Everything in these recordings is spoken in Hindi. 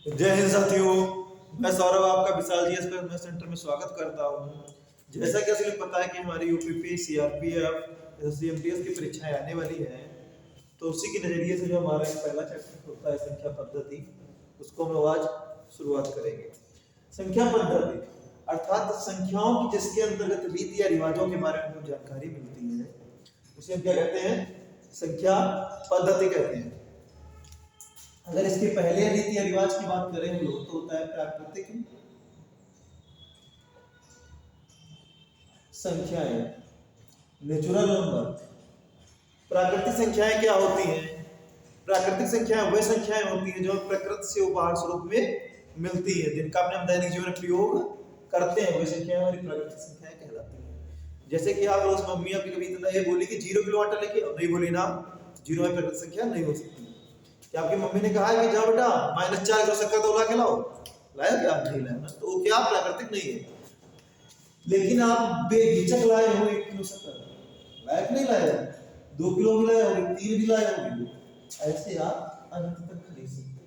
जय हिंद साथियों, मैं सौरभ आपका विशाल जी एस सेंटर में स्वागत करता हूँ। जैसा कि आपको पता है कि हमारी यूपीपी, सीआरपीएफ, एसएससी की परीक्षाएं आने वाली हैं, तो उसी के नजरिए से जो हमारा पहला चैप्टर होता है संख्या पद्धति, उसको हम आज शुरुआत करेंगे। संख्या पद्धति अर्थात संख्याओं की जिसके अंतर्गत रीति या रिवाजों के बारे में हमको जानकारी मिलती है, उसे हम क्या कहते हैं? संख्या पद्धति कहते हैं। अगर इसके पहले रीति या रिवाज की बात करें हम लोग, तो होता है प्राकृतिक संख्याएं, नेचुरल नंबर। प्राकृतिक संख्याएं क्या होती हैं? प्राकृतिक संख्याएं वह संख्याएं होती हैं जो प्रकृति से उपहार स्वरूप में मिलती है, जिनका अपने हम दैनिक जीवन में प्रयोग करते हैं, वह संख्याएं हमारी प्राकृतिक संख्याएं कहलाती हैं। जैसे कि आप रोज मम्मी आपकी कभी इतना ये बोली कि 0 किलो आटा लेके आओ, नहीं बोली ना, 0 में प्राकृतिक संख्या नहीं हो सकती। क्या आपकी मम्मी ने कहा है कि जाओ बेटा -4 किलो शक्कर तो ला के लाओ, लाया क्या? नहीं लाया ना, तो वो क्या प्राकृतिक नहीं है। लेकिन आप बेहिचक लाए हो 1 किलो शक्कर, लाया कि नहीं लाया? 2 किलो भी लाया हो, 3 भी लाया हो, ऐसे आप अनंत तक खरीद सकते हो।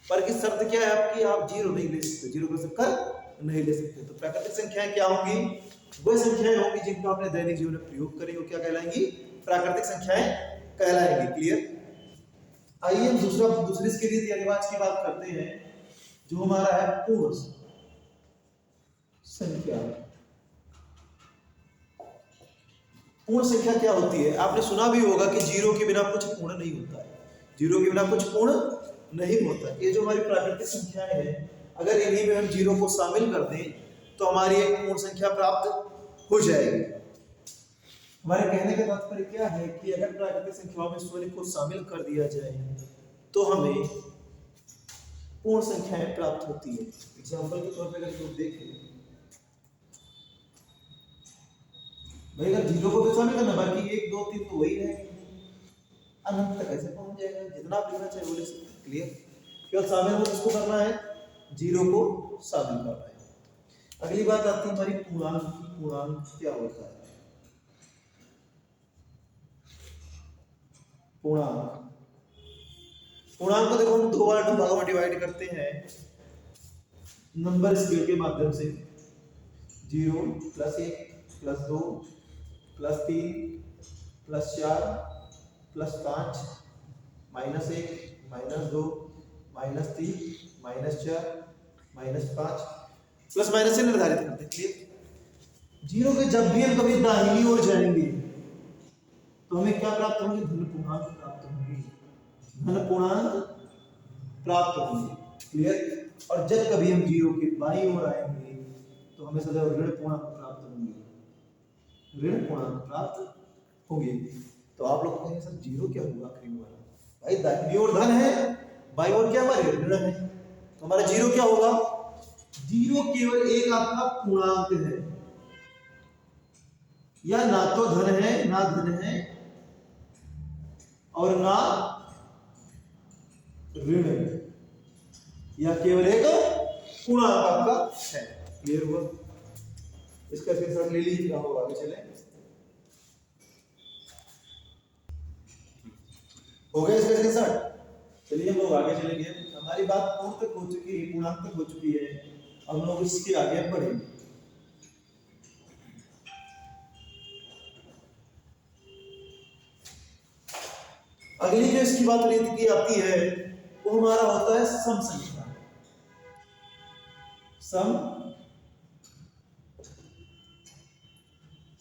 पर की शर्त क्या है आपकी? आप 0 नहीं ले सकते, 0 किलो शक्कर नहीं ले सकते। तो प्राकृतिक संख्याएं क्या होंगी? वह संख्याएं होंगी जिनको आपने दैनिक जीवन में प्रयोग करें, वो क्या कहलाएंगी? प्राकृतिक संख्याएं कहलाएंगी। क्लियर? आइए हम दूसरी इसके रीति रिवाज की बात करते हैं, जो हमारा है पूर्ण संख्या। पूर्ण संख्या क्या होती है? आपने सुना भी होगा कि 0 के बिना कुछ पूर्ण नहीं होता है, 0 के बिना कुछ पूर्ण नहीं होता। ये जो हमारी प्राकृतिक संख्याएं हैं, अगर इन्हीं में हम 0 को शामिल कर दें तो हमारी एक पूर्ण संख्या प्राप्त हो जाएगी। हमारे कहने का तात्पर्य क्या है कि अगर प्राकृतिक संख्याओं में शून्य को शामिल कर दिया जाए तो हमें पूर्ण संख्याएं प्राप्त होती है। एग्जांपल के तौर पे अगर लोग देखें, भाई अगर 0 को तो शामिल करना, बाकी 1 2 3 तो वही रहेंगे, अनंत तक ऐसे पहुंच जाएगा, जितना आप लिखना चाहे वो लिख सकते हैं। क्लियर? केवल शामिल हो किसको करना है? 0 को शामिल करना है। अगली बात आती है हमारी पूर्णांक की। पूर्णांक क्या होता है? पूर्णांक को देखो हम 2 भागों में डिवाइड करते हैं नंबर स्केल के माध्यम से। 0 + 1 + 2 + 3 + 4 + 5 -1 -2 -3 -4 -5 प्लस माइनस से निर्धारित करते हैं। क्लियर? 0 के जब भी हम कभी दाहिनी ओर जाएंगे तो हमें क्या प्राप्त होंगे? धन पूर्णांक प्राप्त होंगे, धन पूर्णांक प्राप्त होंगे। क्लियर? और जब कभी हम 0 के बाईं ओर आएंगे तो हमें सदैव ऋण पूर्णांक प्राप्त होंगे, ऋण पूर्णांक प्राप्त होंगे। तो आप लोग कहेंगे सर 0 क्या हुआ आखिरी वाला? भाई दाहिनी ओर धन है, बाईं ओर क्या हमारे ऋण है, तो हमारा 0 क्या होगा? 0 केवल एक आपका पूर्णांक है, या ना तो धन है ना धन है और ना ऋण है, या केवल एक पूर्णांक आपका है। क्लियर हुआ? इसका स्क्रीनशॉट ले लीजिए, हम लोग आगे चले। हो गया इसका स्क्रीनशॉट? चलिए हम लोग आगे चलेंगे। हमारी बात पूर्ण तक हो चुकी है, पूर्णांक तक हो चुकी है, हम लोग इसके आगे बढ़ेंगे। अगली जो इसकी बात रीति की आती है वो हमारा होता है सम संख्या। सम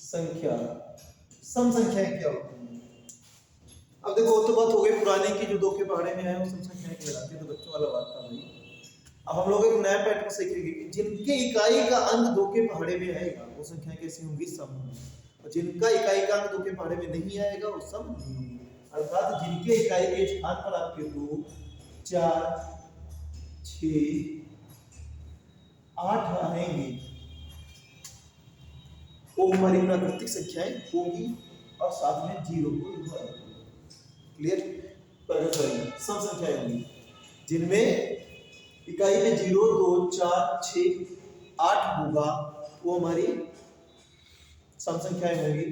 संख्या, सम संख्याएं क्या होती हैं? अब देखो वो तो बात हो गई पुराने की, जो 2 के पहाड़े में है वो सम संख्याएं कहलाती है, तो बच्चों वाला बात था भाई। अब हम लोग एक नया पैटर्न सीखेंगे कि जिनके इकाई का अंक 2 के पहाड़े में आएगा वो संख्याएं कैसी होंगी? सम होंगी, और जिनका इकाई का अंक 2 के पहाड़े में नहीं आएगा वो सम नहीं होंगी। अर्थात जिनके इकाई के स्थान पर आपके 2 4 6 8 आएंगे वो हमारी प्राकृतिक संख्याएं होंगी, और साथ में 0 को जोड़ेंगे। क्लियर? सम संख्याएं होंगी जिनमें इकाई पे 0 2 4 6 8 होगा, वो हमारी सम संख्याएं होंगी।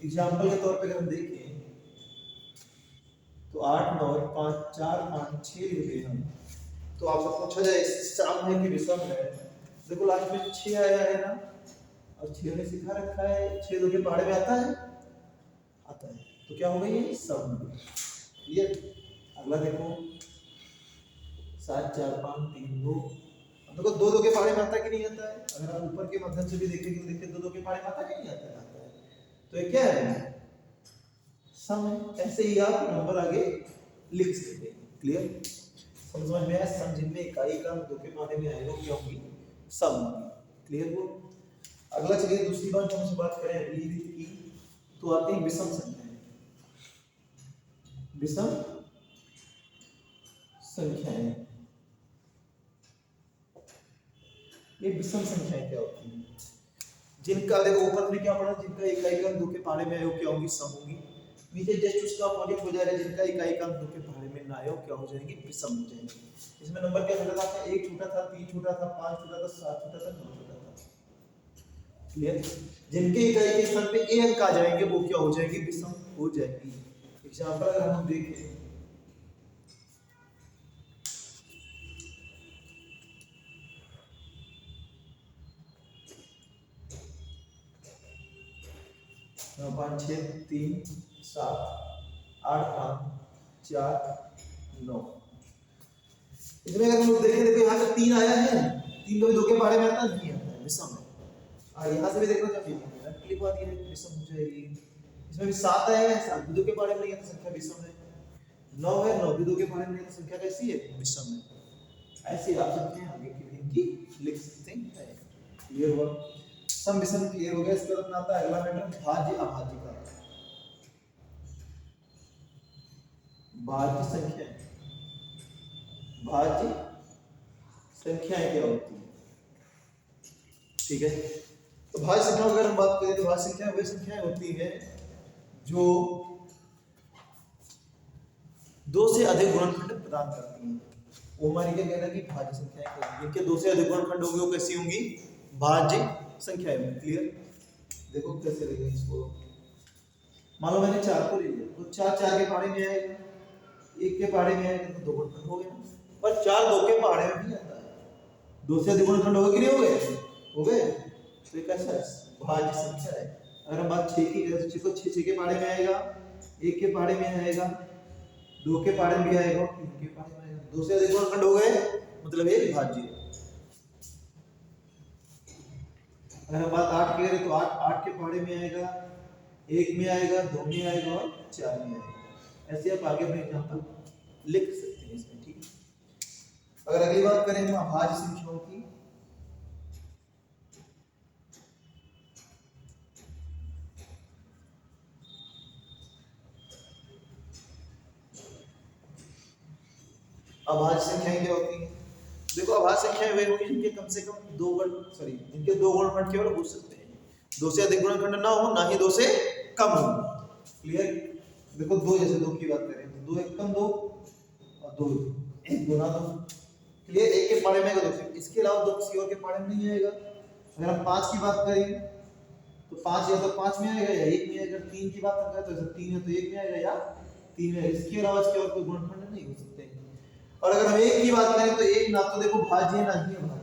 एग्जाम्पल के तौर पे अगर हम देखें तो 8 9 5 4 5 6 लिख रहे हम, तो आपसे पूछा जाए सम है कि विषम है, देखो लास्ट में 6 आया है ना, और 6 ने सिखा रखा है, 6 दो के पहाड़े में आता है, आता है, तो क्या हो गई ये सम। क्लियर। अगला देखो 7 4 5 3 2, देखो दो दो के पहाड़े में आता है कि नहीं आता है, अगर आप ऊपर के माध्यम से भी देखेंगे तो देखिए दो दो के पहाड़े में आता है कि नहीं आता है, आता है। तो ये क्या है सम है। ऐसे ही आप नंबर आगे लिख सकते हैं। क्लियर, समझ में आया। सम जिनमें इकाई का दो के पहाड़े में आएगा क्या होगी सम होगी। क्लियर हो। अगला चलिए दूसरी बात हमसे बात करें अगली रीत की, तो आते हैं विषम संख्याएं। विषम संख्याएं, ये विषम संख्याएं क्या होती हैं, जिनका देखो ऊपर में क्या पढ़ा, जिनका इकाई का दो के पहाड़े में आए क्या होगी सम होगी। नीचे जस्ट उसका अपोजिट हो जाएगा, जिनका इकाई का दो के पहाड़े में ना आए क्या हो जाएंगे विषम हो जाएंगे। इसमें नंबर क्या छोटा था, 1 छोटा था, 3 छोटा था, 5 छोटा था, 7 छोटा था, 9 छोटा था। क्लियर। जिनके इकाई के स्थान पे ए अंक आ जाएंगे वो क्या हो जाएंगे विषम हो जाएंगी। एग्जांपल अगर हम देखें, नौ 5 6 3 7 8 5 4 9, इसमें अगर हम लोग देखें, देखो यहाँ पे 3 आया है, 3 कभी दो के बारे में आता नहीं आता है, विषम है। और यहाँ से भी देखो जब क्लिक हुआ दिया है विषम हो जाएगी। इसमें भी 7 आया है, 7 भी दो के बारे में नहीं आता, संख्या विषम है। 9 है, 9 भी दो के बारे में नहीं आता, संख्या कैसी है विषम है। ऐसे आप सकते हैं आगे की इनकी लिख सकते हैं। क्लियर हुआ, सम विषम क्लियर हो गया। इसके बाद अपना आता है अगला मैटर भाज्य अभाज्य का। भाज्य संख्या, भाज्य संख्याएं क्या होती है, ठीक है। तो भाज्य संख्याओं की अगर हम बात करें तो भाज्य संख्याएं वे संख्याएं होती है जो दो से अधिक गुणनखंड प्रदान करती हैं। वो हमारी क्या कहना है कि भाज्य संख्याएं होंगी, जिनके दो से अधिक गुणनखंड होंगे वो कैसी होंगी भाज्य संख्याएं होंगी। क्लियर। देखो कैसे लेंगे इसको, मान लो मैंने 4 को ले लिया, तो 4 4 के पहाड़े में आएगा, 1 के पहाड़े में आएगा, तो 2 गुणनखंड हो गए ना। पर 4 2 के पहाड़े में भी आता है, 2 से अधिक गुणनखंड हो गए कि नहीं हो गए, हो गए। तो ये कैसा है भाज्य संख्या है। अगर हम बात 6 की करें तो 6 6 के पहाड़े में आएगा, 1 के पहाड़े में आएगा, 2 के पहाड़े में भी आएगा, 3 के पहाड़े में आएगा, 2 से अधिक गुणनखंड हो गए मतलब ये भाज्य है। अगर हम बात 8 की करें तो 8 के पहाड़े में आएगा, 1 में आएगा, 2 में आएगा और 4 में आएगा। ऐसे आप आगे अपने एग्जांपल लिख सकते हैं इसमें, ठीक। अगर अगली बात करें हम अभाज्य संख्याओं की, अभाज्य संख्याएं क्या होती हैं। देखो अभाज्य संख्याएं वे होंगी जिनके कम से कम जिनके दो गुणनखंड केवल हो सकते हैं, 2 से अधिक गुणनखंड ना हो, ना ही 2 से कम हो। क्लियर। देखो 2 जैसे 2 की बात करें तो 2 1 2 और 2 1 गुना 2। क्लियर। 1 के पहाड़े में आएगा 2, इसके अलावा 2 किसी और के पहाड़े में नहीं आएगा। अगर हम 5 की बात करें तो 5 या तो 5 में आएगा या 1 में आएगा। 3 की बात करें तो 3 है तो 1 में आएगा या 3 में आएगा, इसके अलावा इसके और कोई गुणनखंड नहीं हो सकते। और अगर हम 1 की बात करें तो 1 ना तो देखो भाज्य है ना ही अभाज्य।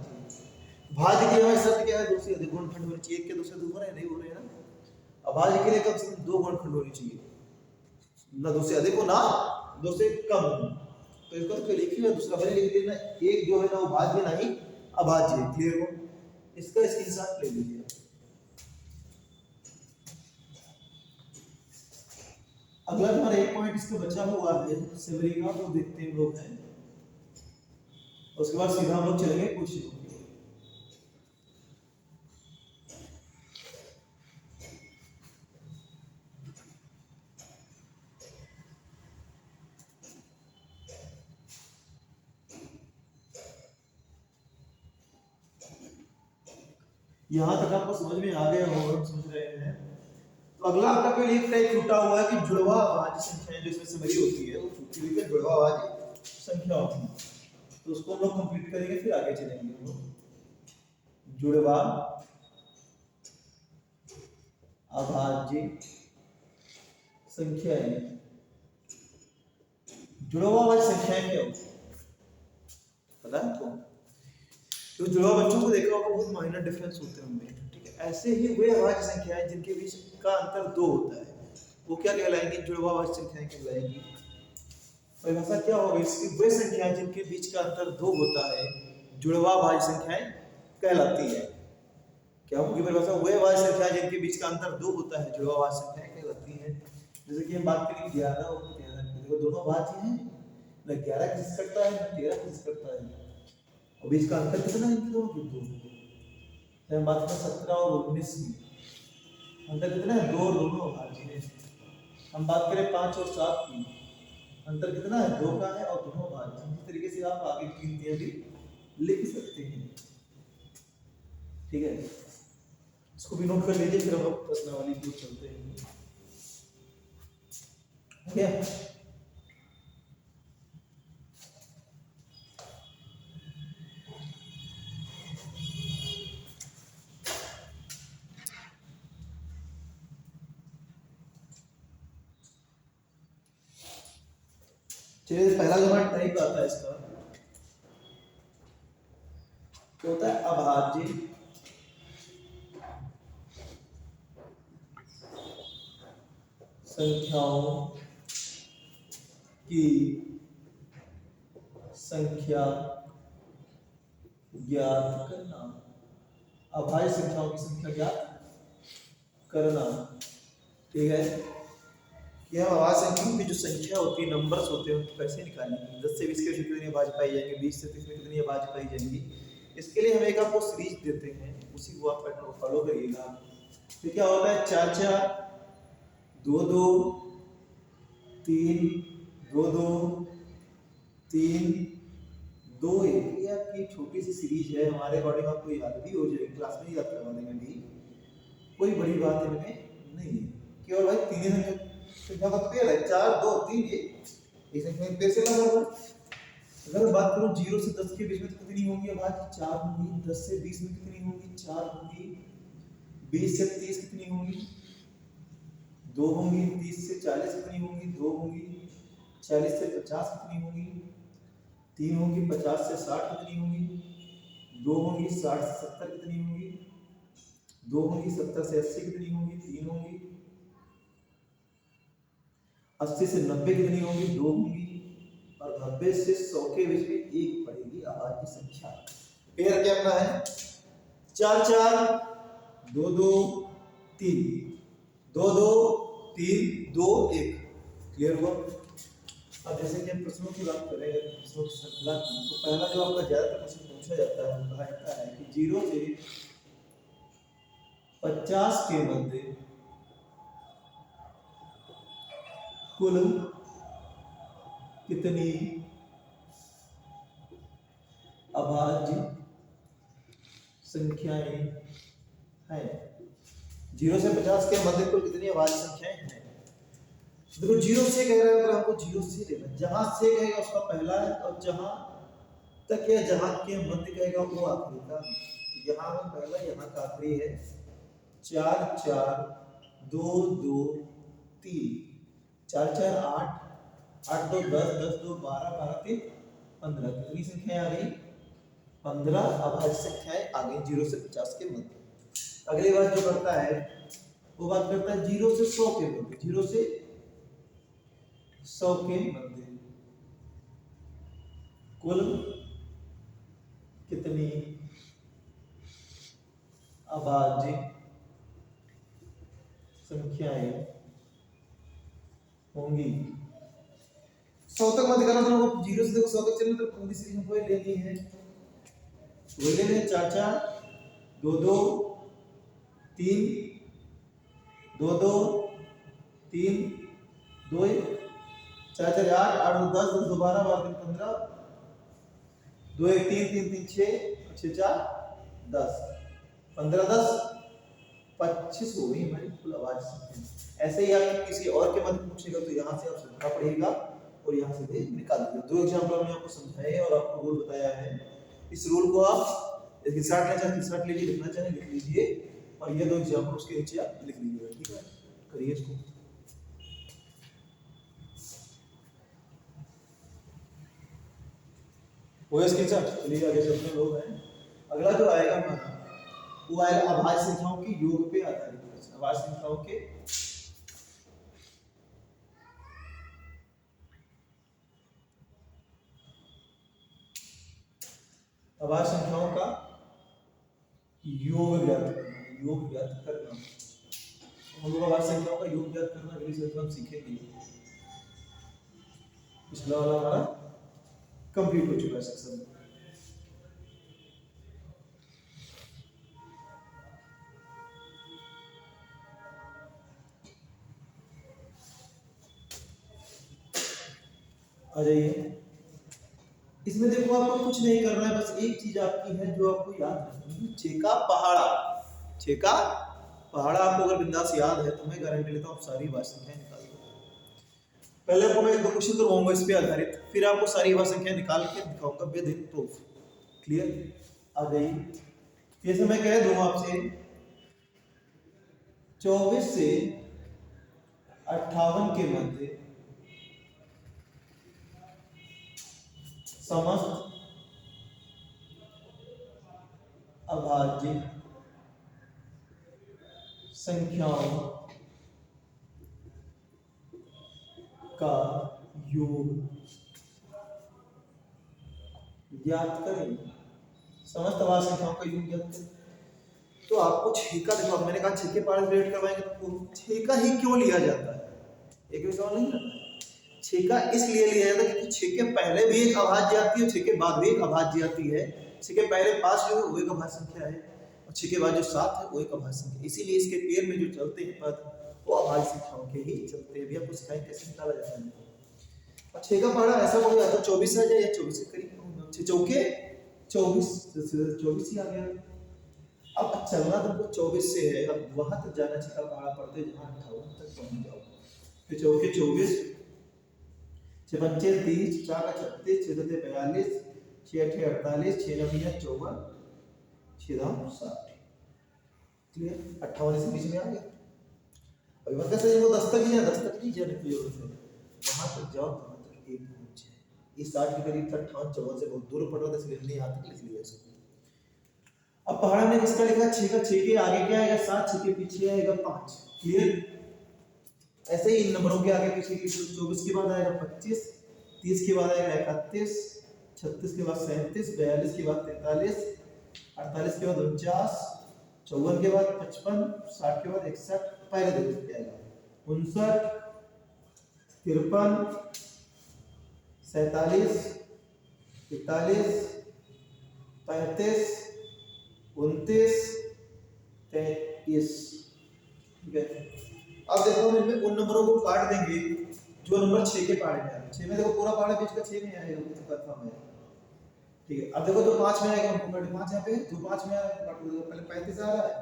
भाज्य के हमारे शर्त क्या है, 2 से अधिक गुणनखंड होने चाहिए। 1 के 2 से अधिक हो रहे हैं, नहीं हो रहे हैं ना। अभाज्य के लिए कम से कम 2 गुणनखंड होने चाहिए, ना 2 से अधिक हो ना 2 से कम हो। तो इसको तो लिखिए, दूसरा भले लिख देना, 1 जो है ना वो भाज्य ना ही अभाज्य है। क्लियर हो, इसका स्क्रीनशॉट ले लीजिए। अगला हमारा एक पॉइंट इसका बचा हुआ है सेवरी का, वो देखते हैं लोग हैं, उसके बाद सीधा हम लोग चलेंगे क्वेश्चन। यहां तक आपको समझ में आ गया होगा, हम समझ रहे हैं। तो अगला आपका कोई एक टाइप छूटा हुआ है कि जुड़वा अभाज्य संख्याएं जो इसमें सेवरी होती है वो छूटी हुई है जुड़वा अभाज्य संख्या होती है। तो उसको हम लोग कंप्लीट करेंगे, फिर आगे चलेंगे हम लोग। जुड़वा अभाज्य संख्याएं, जुड़वा अभाज्य संख्याएं क्या होती है। पता है आपको? तो जुड़वा बच्चों को देखा होगा, बहुत माइनर डिफरेंस होते हैं उनमें, ठीक है। ऐसे ही वे अभाज्य संख्याएं जिनके बीच का अंतर 2 होता है, वो क्या कहलाएंगी? जुड़वा अभाज्य संख्याएं कहलाएंगी। परिभाषा क्या होगी इसकी? वे संख्याएं जिनके बीच का अंतर 2 होता है, जुड़वा अभाज्य संख्याएं कहलाती है। क्या होगी परिभाषा? वे अभाज्य संख्याएं जिनके बीच का अंतर 2 होता है, जुड़वा अभाज्य संख्याएं कहलाती हैं। जैसे कि हम बात करें 11 और 13 की, देखो दोनों अभाज्य हैं, न 11 किस करता है न 13 किस करता है, और बीच का अंतर कितना है इनके दोनों के? 2। हम बात करें 17 और 19 की, अंतर कितना है? 2 और दोनों अभाज्य हैं। हम बात करें 5 और 7 की, अंतर कितना है? 2 का है और दोनों अभाज्य। इस तरीके से आप आगे की गिनतियां भी लिख सकते हैं, ठीक है। इसको भी नोट कर लीजिए, फिर हम प्रश्नावली की ओर चलते हैं। हो गया? चलिए, पहला जो हमारा टाइप आता है इसका तो होता है अभाज्य संख्याओं की संख्या ज्ञात करना। अभाज्य संख्याओं की संख्या ज्ञात करना, ठीक है। कि हम अभाज्य संख्याओं की जो संख्या होती है, नंबर्स होते हैं, उनको कैसे निकालेंगे? 10 से 20 के बीच कितनी अभाज्य पाई जाएंगी, 20 से 30 में कितनी अभाज्य पाई जाएंगी। इसके लिए हम एक आपको सीरीज देते हैं, उसी को आप पैटर्न को फॉलो करिएगा। तो क्या होता है? 4 4 2 2 3 2 2 3 2 1। ये आपकी छोटी सी सीरीज है, हमारे अकॉर्डिंग आपको याद भी हो जाएगी, क्लास में याद करवा देंगे भी, कोई बड़ी बात इनमें नहीं है। केवल भाई तीन संख्या का पेयर है, 4 2 3 1 संख्या पेयर से लगा हुआ। अगर बात करूं 0 से 10 के बीच में तो कितनी होंगी अभाज्य? 4 होंगी। 10 से 20 में कितनी होंगी? 4 होंगी। 20 से 30 कितनी होंगी? 2 होंगी। 30 से 40 कितनी होंगी? 2 होंगी। 40 से 50 कितनी होंगी? 3 होंगी। 50 से 60 कितनी होंगी? 2 होंगी। 60 से 70 कितनी होंगी? 2 होंगी। 70 से 80 कितनी होंगी? 3 होंगी। 80 से 90 कितनी होंगी? 2 होंगी। और 90 से 100 के बीच में एक पड़ेगी अभाज्य संख्या। पेयर क्या अपना है? 4 4 2 2 3 2 2 3 2 1। क्लियर हुआ? अब जैसे कि हम प्रश्नों की बात करें, प्रश्नों की श्रृंखला की, तो पहला जो आपका ज्यादातर प्रश्न पूछा जाता है, कहा जाता है कि 0 से 50 के मध्य कुल कितनी अभाज्य संख्याएं हैं? 0 से 50 के मध्य कुल कितनी अभाज्य संख्याएं हैं? देखो 0 से कह रहा है, अगर आपको 0 से लेना, जहां से कहेगा उसका पहला है, और जहां तक या जहां के मध्य कहेगा वो आखिरी का। यहाँ में पहला, यहाँ का आखिरी है। 4 4 2 2 3 4 4 8 8 2 10 10 2 12 12 3 15। कितनी संख्याएं आ गई? 15 अभाज्य संख्याएं आ गई 0 से 50 के मध्य। अगली बात जो करता है वो बात करता है 0 से 100 के मध्य। 0 से 100 के मध्य कुल कितनी अभाज्य संख्याएं होंगी? 100 तक मत करना, तो 0 से देखो 100 तक चलना, तो पूरी सीरीज हमको लेनी है। वही लेने 4 4 2 2 3 2 2 3 2 1 4 4 8 8 2 10 10 2 12 12 15 2 1 3 3 3 6 6 4 10 15 10 25 हो गई हमारी कुल अभाज्य संख्या। ऐसे ही आप किसी और के मध्य पूछेगा तो यहाँ से आप समझना पड़ेगा और यहाँ से भी निकाल दीजिए। 2 एग्जाम्पल हमने आपको समझाए और आपको रूल बताया है। इस रूल को आप स्क्रीनशॉट लेना चाहे स्क्रीनशॉट लीजिए, लिखना चाहे लिख लीजिए, और ये 2 एग्जाम्पल उसके नीचे आप लिख लीजिएगा, ठीक है। करिए इसको। वो स्क्रीनशॉट चलिए आगे चलते हैं लोग हैं। अगला जो आएगा हमारा वो आएगा अभाज्य संख्याओं के योग पे आधारित प्रश्न। अभाज्य संख्याओं के अभाज्य संख्याओं का योग ज्ञात करना, योग ज्ञात करना। हम लोग अभाज्य संख्याओं का योग ज्ञात करना अगली सत्र में सीखेंगे। पिछला वाला हमारा कंप्लीट हो चुका है सेक्शन। आ जाइए। इसमें देखो आपको कुछ नहीं करना है, बस एक चीज आपकी है जो आपको याद रखनी है, छेका पहाड़ा। छेका पहाड़ा आपको अगर बिंदास याद है तो मैं गारंटी लेता हूँ आप सारी अभाज्य संख्याएं निकाल दोगे। पहले आपको मैं एक दो क्वेश्चन करवाऊंगा इस पे आधारित, फिर आपको सारी अभाज्य संख्याएं निकाल के दिखाऊंगा विद इन प्रूफ। क्लियर? आ जाइए। जैसे मैं कह दूं आपसे 24 से 58 के मध्य समस्त अभाज्य संख्याओं का योग ज्ञात करें। समस्त अभाज्य संख्याओं का योग ज्ञात करें। तो आपको छेका देखो, मैंने कहा छेके पहाड़े रिलेट करवाएंगे तो छेका ही क्यों लिया जाता है, एक भी सवाल नहीं करना है। छेका इसलिए लिया जाता है क्योंकि छेके पहले भी एक अभाज्य आती है, छेके बाद भी एक अभाज्य आती है। छेके पहले 5 जो है वो एक अभाज्य संख्या है और छेके बाद जो 7 है वो एक अभाज्य संख्या है। इसीलिए इसके पेड़ में जो चलते हैं पद वो अभाज्य संख्याओं के ही चलते हैं। भी आपको सिखाएं कैसे निकाला जाता है। और छेका पहाड़ा ऐसा हो गया तो 24 आ जाए या 24 से करीब 6 चौके 24 ही आ गया। अब चलना तुमको 24 से है, अब वहां तक जाना छेका पहाड़ा पड़ते जहां 58 तक पहुंच जाओ। फिर चौके 24 6 पंचे 30 4 का 36 6 सते 42 6 अठे 48 6 नौ 54 6 दाम 60। क्लियर? 58 से बीच में आ गया। अभी मतलब से वो 10 तक ही है, 10 तक नहीं जाने की जरूरत है, वहां तक जाओ वहां तक एक पहुंच जाए। ये 60 के करीब था, 58 54 से बहुत दूर पड़ रहा था इसलिए नहीं यहाँ तक लिख लिया इसको। अब पहाड़ा ने इसका लिखा 6 का 6 के आगे क्या आएगा 7, 6 के पीछे आएगा 5। क्लियर? ऐसे ही इन नंबरों के आगे पीछे की 24 के बाद आएगा 25, 30 के बाद आएगा 31, 36 के बाद 37, 42 के बाद 43, 48 के बाद 49, 54 के बाद 55, 60 के बाद 61। पहले देखो क्या आएगा 59, 53, 47, 41, 35, 29, 33। ठीक है? अब देखो हम इनमें उन नंबरों को काट देंगे जो नंबर 6 के पहाड़े में आए। 6 में देखो पूरा पहाड़ा बीच का 6 में आएगा तो कंफर्म है। ठीक है? अब देखो जो 5 में आएगा उनको काट 5 यहाँ पे जो 5 में आएगा काट दो। पहले 35 आ रहा है,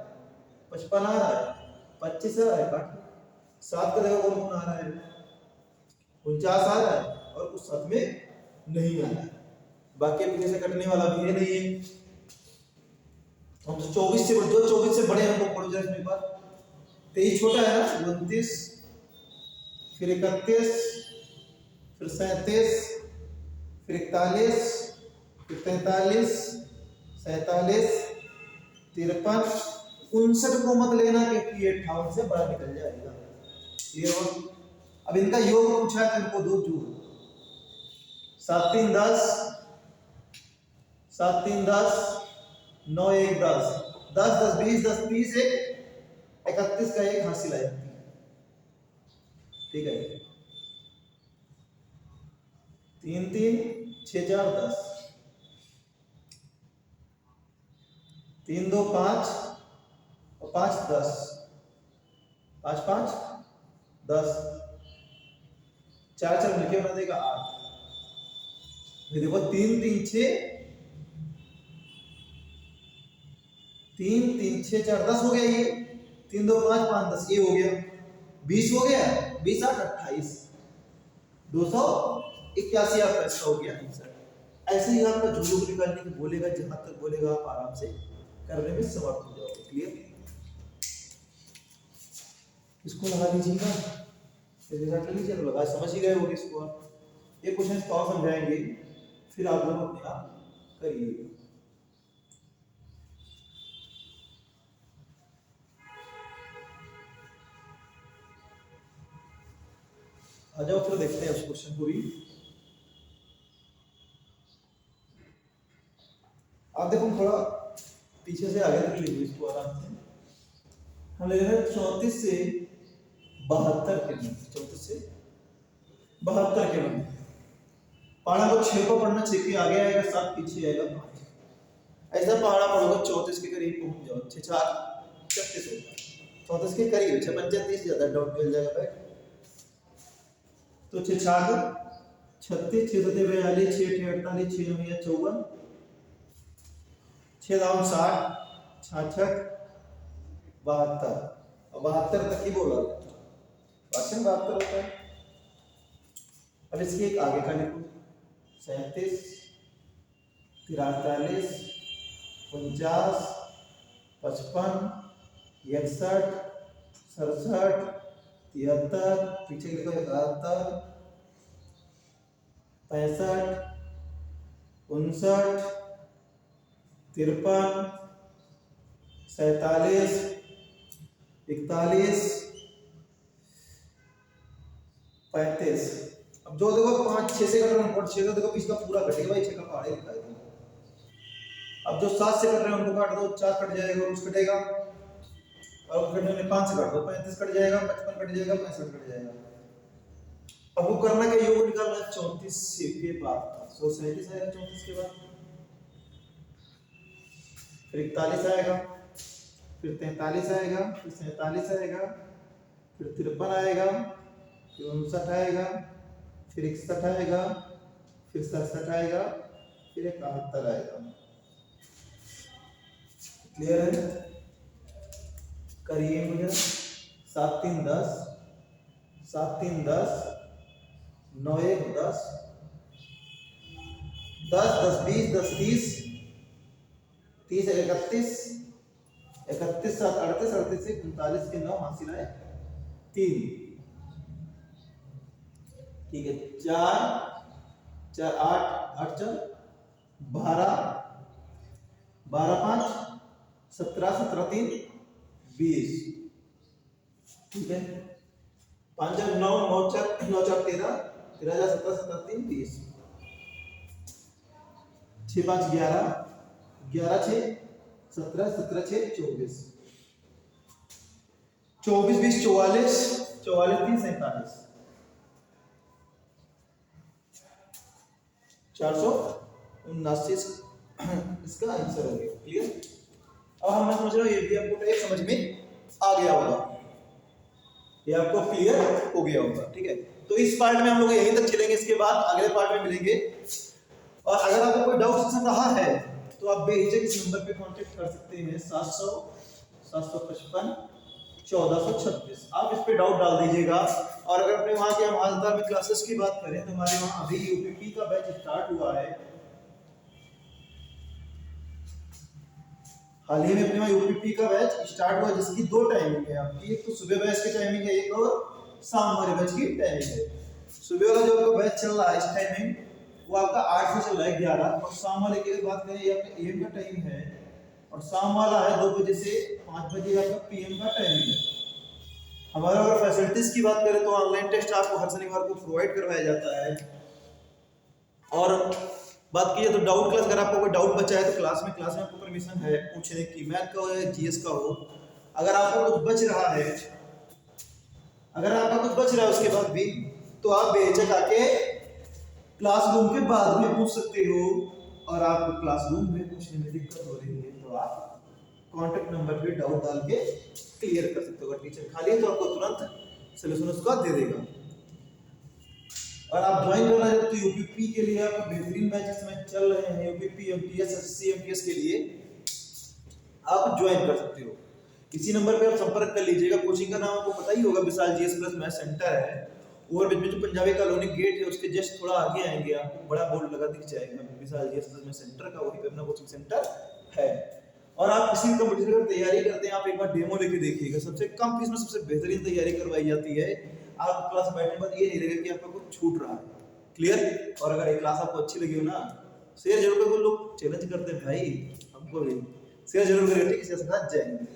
55 आ रहा है, 25 आ रहा है काट। 7 का देखो कौन आ रहा है 49 आ रहा है और कुछ 7 में नहीं आ रहा है। बाकी पीछे से कटने वाला भी ये नहीं है। हम तो 24 से जो 24 से बड़े हमको पड़ जाए इसमें बात 23 छोटा है ना 29, फिर 31, फिर 37, फिर 41, फिर 43, 47, 53, 59 को मत लेना क्योंकि ये 58 से बड़ा निकल जाएगा। ये अब इनका योग पूछा है तो इनको दो जोड़ 7 3 10, 7 3 10, 9 1 10, 10 10 20 10 30 31 का एक हासिल आया। ठीक है? 3 3 6 4 10, 3 2 5 और 5 10, 5 5 10, 4 4 मिलके बना देगा 8। देखो 3 3 6 3 3 6 4 10 हो गया। ये 3 2 5 5 10 ये हो गया 20 हो गया 20 8 28 281 आपका इसका हो गया आंसर। ऐसे ही आपका जो जो निकालने की बोलेगा जहां तक बोलेगा आप आराम से करने में समर्थ हो जाओगे। क्लियर? इसको लगा लीजिएगा, जैसा कर लीजिए तो लगा समझ ही गए होंगे इसको आप। ये क्वेश्चन तो समझाएंगे फिर आप लोग अपने आप करिए। आ जाओ फिर देखते हैं उस क्वेश्चन को भी। आप देखो थोड़ा पीछे से आगे तक लीजिए इसको आराम से। हम ले रहे हैं 34 से 72 के नंबर, 34 से 72 के नंबर। पहाड़ा को 6 को पढ़ना, 6 के आगे आएगा 7, पीछे आएगा 5। ऐसा पहाड़ा पढ़ोगे 34 के करीब पहुंच जाओ। 6 4 36 होगा, 34 के करीब। 6 5 30 ज्यादा डाउट मिल जाएगा भाई। तो 6 4 36, 6 7 42, 6 8 48, 6 9 54, 6 9 60, 66, 72। अब 72 तक ही बोला क्वेश्चन, 72 होता है। अब इसके एक आगे का लिखो, 37, 43, 49, 55, 61, 67, 73, पीछे लिखो 71, 65, 59, 53, 47, 41, 35। अब जो देखो 5 6 से कट रहे हैं, 6 का देखो इसका पूरा कटेगा भाई, 6 का पहाड़ ही दिखाई देगा। अब जो 7 से कट रहे हैं उनको काट दो, 4 कट जाएगा, कुछ कटेगा। और कटने में 5 से काट दो, 35 कट जाएगा, 55 कट जाएगा, 65 कट जाएगा। अब वो करना क्या, योग निकालना है 34 के बाद। 137 आएगा 34 के बाद, फिर 41 आएगा, फिर 43 आएगा, फिर 47 आएगा, फिर 53 आएगा, फिर 59 आएगा, फिर 61 आएगा, फिर 67 आएगा, फिर 71 आएगा। क्लियर है? करिए मुझे। 7 3 10, 7 3 10, 9 1 10, 10 10 20, 10 30, 30 31, 31 7 38, 38 से 39 के 9 हासिल आए 3। ठीक है, 4 4 8 8 4 12, 12 5 17, 17 3 20। ठीक है, 5 4 9 9 4 9 4 13, 13 17 17 3 20, 6 5 11, 11 6 17, 17 6 24, 24 20 44, 44 3 47, 479 इसका आंसर हो गया। क्लियर? अब हम समझ रहे हो, ये भी आपको टाइप समझ में आ गया होगा, ये आपको क्लियर हो गया होगा। ठीक है, तो इस पार्ट में हम लोग यहीं तक चलेंगे, इसके बाद अगले पार्ट में मिलेंगे। और अगर आपको कोई डाउट चल रहा है तो आप बेहिचक इस नंबर पे कांटेक्ट कर सकते हैं, 700 755 1426। आप इस पे डाउट डाल दीजिएगा। और अगर अपने वहाँ के हम हालदार में क्लासेस की बात करें तो हमारे वहाँ अभी यूपीपी का बैच स्टार्ट हुआ है। हाल ही में अपने वहाँ यूपीपी का बैच स्टार्ट हुआ, जिसकी 2 टाइमिंग है आपकी, एक तो सुबह बैच की टाइमिंग है, एक और शाम वाले बैच की टाइमिंग है। सुबह वाला जो आपका बैच चल रहा है इस टाइमिंग, वो आपका 8 से चल रहा है 11, और शाम वाले की बात करें ये आपका एएम का टाइम है, और शाम वाला है 2 बजे से 5 बजे आपका पीएम का टाइमिंग है। हमारा अगर फैसिलिटीज की बात करें तो ऑनलाइन टेस्ट आपको हर शनिवार को प्रोवाइड करवाया जाता है। और बात की तो डाउट क्लास, अगर आपको कोई डाउट बचा है तो क्लास में आपको परमिशन है पूछने की, मैथ का हो या जीएस का हो। अगर आपको कुछ बच रहा है, अगर आपका कुछ बच रहा है उसके बाद भी, तो आप बेझिझक आके क्लासरूम के बाद में पूछ सकते हो। और आपको क्लासरूम में पूछने में दिक्कत हो रही है तो आप कॉन्टेक्ट नंबर पे डाउट डाल के क्लियर कर सकते हो। अगर टीचर खाली है तो आपको तुरंत सलूशन उसका दे देगा। और आप ज्वाइन करना चाहते तो यूपीपी के लिए आपका बेहतरीन बैचेस में चल रहे हैं, यूपीपी एमटीएस एसएससी एमटीएस के लिए आप ज्वाइन कर सकते हो। इसी नंबर पे आप संपर्क कर लीजिएगा। कोचिंग का नाम आपको पता ही होगा, विशाल जीएस प्लस मैथ सेंटर है। और में जो पंजाबी कॉलोनी गेट है उसके जस्ट थोड़ा आगे आएंगे, आपको बड़ा बोर्ड लगा दिख जाएगा विशाल जीएस प्लस मैथ सेंटर का, वही पे अपना कोचिंग सेंटर है। और आप किसी कंपटीशन की तैयारी करते हैं, आप एक बार डेमो लेके देखिएगा। सबसे कम फीस में सबसे बेहतरीन तैयारी करवाई जाती है। आप क्लास बैठने के बाद ये नहीं लगेगा कि आपका कुछ छूट रहा है। क्लियर? और अगर ये क्लास आपको अच्छी लगी हो ना, शेयर जरूर करो। लोग चैलेंज करते हैं भाई हमको भी, शेयर जरूर करें, ठीक है? इसके साथ जाएंगे।